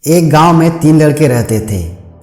एक गांव में 3 लड़के रहते थे,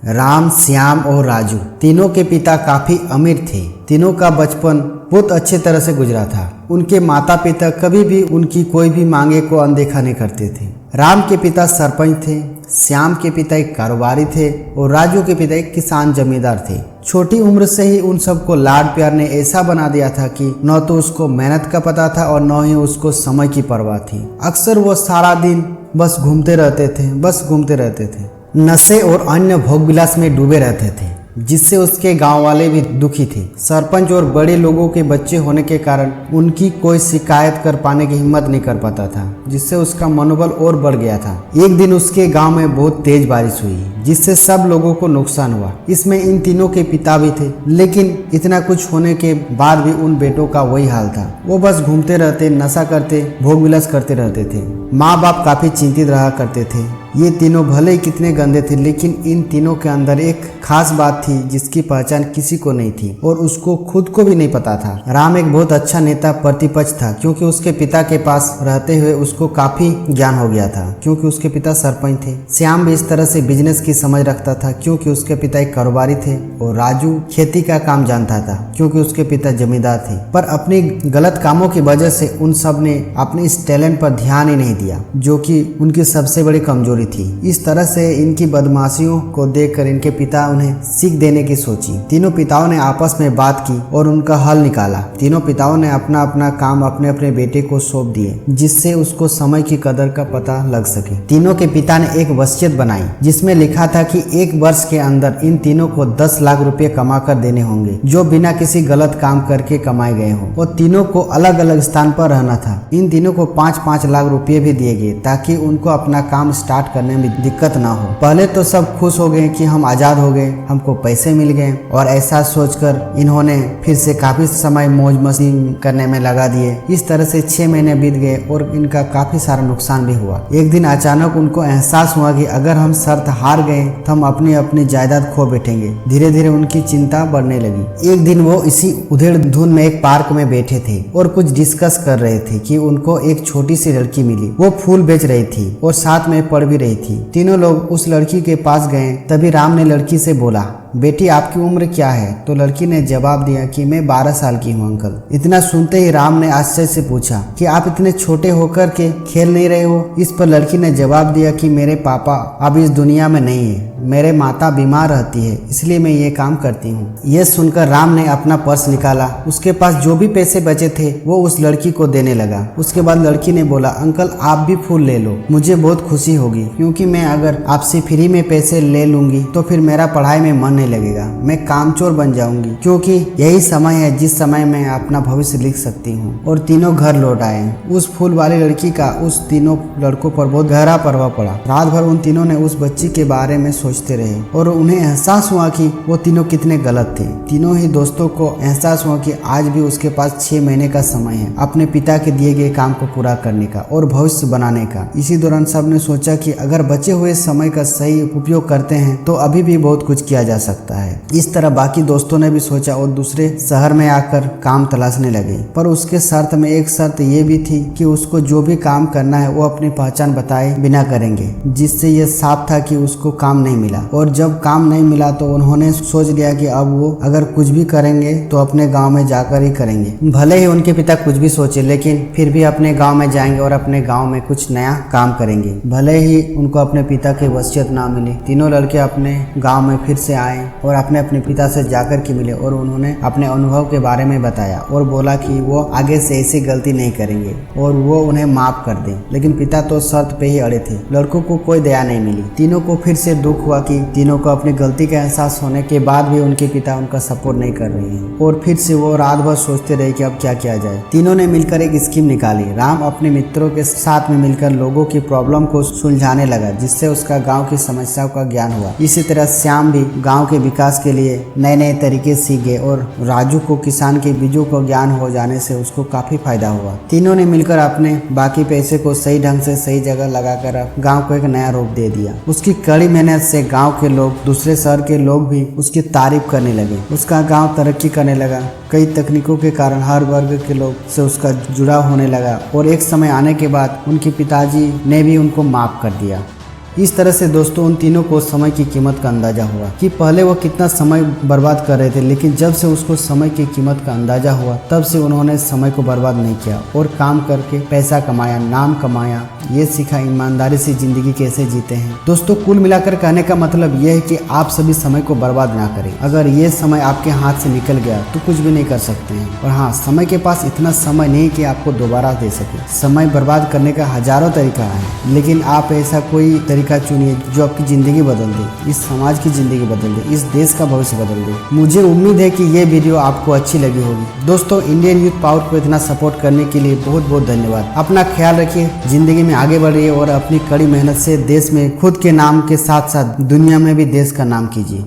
राम, श्याम और राजू। तीनों के पिता काफी अमीर थे। तीनों का बचपन बहुत अच्छे तरह से गुजरा था। उनके माता पिता कभी भी उनकी कोई भी मांगे को अनदेखा नहीं करते थे। राम के पिता सरपंच थे, श्याम के पिता एक कारोबारी थे और राजू के पिता एक किसान जमींदार थे। छोटी उम्र से ही उन सबको लाड प्यार ने ऐसा बना दिया था कि न तो उसको मेहनत का पता था और न ही उसको समय की परवाह थी। अक्सर वो सारा दिन बस घूमते रहते थे। नशे और अन्य भोग विलास में डूबे रहते थे, जिससे उसके गांव वाले भी दुखी थे। सरपंच और बड़े लोगों के बच्चे होने के कारण उनकी कोई शिकायत कर पाने की हिम्मत नहीं कर पाता था, जिससे उसका मनोबल और बढ़ गया था। एक दिन उसके गांव में बहुत तेज बारिश हुई, जिससे सब लोगों को नुकसान हुआ। इसमें इन तीनों के पिता भी थे, लेकिन इतना कुछ होने के बाद भी उन बेटों का वही हाल था। वो बस घूमते रहते, नशा करते, भोग विलास करते रहते थे। माँ बाप काफी चिंतित रहा करते थे। ये तीनों भले ही कितने गंदे थे, लेकिन इन तीनों के अंदर एक खास बात थी जिसकी पहचान किसी को नहीं थी और उसको खुद को भी नहीं पता था। राम एक बहुत अच्छा नेता प्रतिपक्ष था, क्योंकि उसके पिता के पास रहते हुए उसको काफी ज्ञान हो गया था, क्योंकि उसके पिता सरपंच थे। श्याम भी इस तरह से बिजनेस की समझ रखता था, क्योंकि उसके पिता एक कारोबारी थे। और राजू खेती का काम जानता था, क्योंकि उसके पिता जमींदार थे। पर अपनी गलत कामों की वजह से उन सब ने अपने इस टैलेंट पर ध्यान ही नहीं दिया, जो कि उनकी सबसे बड़ी कमजोरी थी। इस तरह से इनकी बदमाशियों को देखकर इनके पिता उन्हें सीख देने की सोची। तीनों पिताओं ने आपस में बात की और उनका हल निकाला। तीनों पिताओं ने अपना अपना काम अपने अपने बेटे को सौंप दिए, जिससे उसको समय की कदर का पता लग सके। तीनों के पिता ने एक वसीयत बनाई, जिसमें लिखा था कि 1 वर्ष के अंदर इन तीनों को 10 लाख रुपए कमा कर देने होंगे, जो बिना किसी गलत काम करके कमाए गए हों। और तीनों को अलग अलग स्थान पर रहना था। इन तीनों को 5-5 लाख रुपए भी दिए गए, ताकि उनको अपना काम स्टार्ट करने में दिक्कत ना हो। पहले तो सब खुश हो गए कि हम आजाद हो गए, हमको पैसे मिल गए, और ऐसा सोचकर इन्होंने फिर से काफी समय मौज मस्ती करने में लगा दिए। इस तरह से 6 महीने बीत गए और इनका काफी सारा नुकसान भी हुआ। एक दिन अचानक उनको एहसास हुआ कि अगर हम शर्त हार गए तो हम अपनी अपनी जायदाद खो बैठेंगे। धीरे धीरे उनकी चिंता बढ़ने लगी। एक दिन वो इसी उधेड़-धुन में एक पार्क में बैठे थे और कुछ डिस्कस कर रहे थे कि उनको एक छोटी सी लड़की मिली। वो फूल बेच रही थी और साथ में पढ़ भी रही थी। तीनों लोग उस लड़की के पास गए। तभी राम ने लड़की से बोला, बेटी आपकी उम्र क्या है? तो लड़की ने जवाब दिया कि मैं 12 साल की हूँ अंकल। इतना सुनते ही राम ने आश्चर्य से पूछा कि आप इतने छोटे होकर के खेल नहीं रहे हो? इस पर लड़की ने जवाब दिया कि मेरे पापा अब इस दुनिया में नहीं है, मेरे माता बीमार रहती है, इसलिए मैं ये काम करती हूँ। यह सुनकर राम ने अपना पर्स निकाला। उसके पास जो भी पैसे बचे थे वो उस लड़की को देने लगा। उसके बाद लड़की ने बोला, अंकल आप भी फूल ले लो, मुझे बहुत खुशी होगी, क्योंकि मैं अगर आपसे फ्री में पैसे ले लूंगी तो फिर मेरा पढ़ाई में मन नहीं लगेगा, मैं कामचोर बन जाऊंगी, क्योंकि यही समय है जिस समय मैं अपना भविष्य लिख सकती हूँ। और तीनों घर लौट आए। उस फूल वाली लड़की का उस तीनों लड़कों पर बहुत गहरा प्रभाव पड़ा। रात भर उन तीनों ने उस बच्ची के बारे में सोचते रहे और उन्हें एहसास हुआ कि वो तीनों कितने गलत थे। तीनों ही दोस्तों को एहसास हुआ कि आज भी उसके पास 6 महीने का समय है अपने पिता के दिए गए काम को पूरा करने का और भविष्य बनाने का। इसी दौरान सबने सोचा कि अगर बचे हुए समय का सही उपयोग करते हैं तो अभी भी बहुत कुछ किया जा सकता है। इस तरह बाकी दोस्तों ने भी सोचा और दूसरे शहर में आकर काम तलाशने लगे। पर उसके शर्त में एक शर्त ये भी थी कि उसको जो भी काम करना है वो अपनी पहचान बताए बिना करेंगे, जिससे ये साफ था कि उसको काम नहीं मिला। और जब काम नहीं मिला तो उन्होंने सोच लिया कि अब वो अगर कुछ भी करेंगे तो अपने गांव में जाकर ही करेंगे। भले ही उनके पिता कुछ भी सोचे, लेकिन फिर भी अपने गांव में जाएंगे और अपने गांव में कुछ नया काम करेंगे, भले ही उनको अपने पिता की वसीयत ना मिले। तीनों लड़के अपने गांव में फिर से आए और अपने पिता से जाकर के मिले और उन्होंने अपने अनुभव के बारे में बताया और बोला कि वो आगे से ऐसी गलती नहीं करेंगे और वो उन्हें माफ कर दें। लेकिन पिता तो शर्त पे ही अड़े थे। लड़कों को कोई दया नहीं मिली। तीनों को फिर से दुख हुआ कि तीनों को अपनी गलती का एहसास होने के बाद भी उनके पिता उनका सपोर्ट नहीं कर रहे हैं। और फिर से वो रात भर सोचते रहे कि अब क्या किया जाए। तीनों ने मिलकर एक स्कीम निकाली। राम अपने मित्रों के साथ में मिलकर लोगों की प्रॉब्लम को सुलझाने लगा, जिससे उसका गाँव की समस्याओं का ज्ञान हुआ। इसी तरह श्याम भी गाँव के विकास के लिए नए नए तरीके सीख गए और राजू को किसान के बीजों को ज्ञान हो जाने से उसको काफी फायदा हुआ। तीनों ने मिलकर अपने बाकी पैसे को सही ढंग से सही जगह लगाकर गांव को एक नया रूप दे दिया। उसकी कड़ी मेहनत से गांव के लोग, दूसरे शहर के लोग भी उसकी तारीफ करने लगे। उसका गांव तरक्की करने लगा। कई तकनीकों के कारण हर वर्ग के लोग से उसका जुड़ाव होने लगा और एक समय आने के बाद उनके पिताजी ने भी उनको माफ कर दिया। इस तरह से दोस्तों उन तीनों को समय की कीमत का अंदाजा हुआ कि पहले वो कितना समय बर्बाद कर रहे थे, लेकिन जब से उसको समय की कीमत का अंदाजा हुआ तब से उन्होंने समय को बर्बाद नहीं किया और काम करके पैसा कमाया, नाम कमाया, ये सीखा ईमानदारी से जिंदगी कैसे जीते हैं। दोस्तों कुल मिलाकर कहने का मतलब यह है कि आप सभी समय को बर्बाद ना करें। अगर ये समय आपके हाथ से निकल गया तो कुछ भी नहीं कर सकते हैं। और हाँ, समय के पास इतना समय नहीं कि आपको दोबारा दे सके। समय बर्बाद करने का हजारों तरीका है, लेकिन आप ऐसा कोई तरीका चुनिए जो आपकी जिंदगी बदल दे, इस समाज की जिंदगी बदल दे, इस देश का भविष्य बदल दे। मुझे उम्मीद है कि ये वीडियो आपको अच्छी लगी होगी। दोस्तों इंडियन यूथ पावर को इतना सपोर्ट करने के लिए बहुत बहुत धन्यवाद। अपना ख्याल रखिए, जिंदगी में आगे बढ़िए और अपनी कड़ी मेहनत से देश में खुद के नाम के साथ साथ दुनिया में भी देश का नाम कीजिए।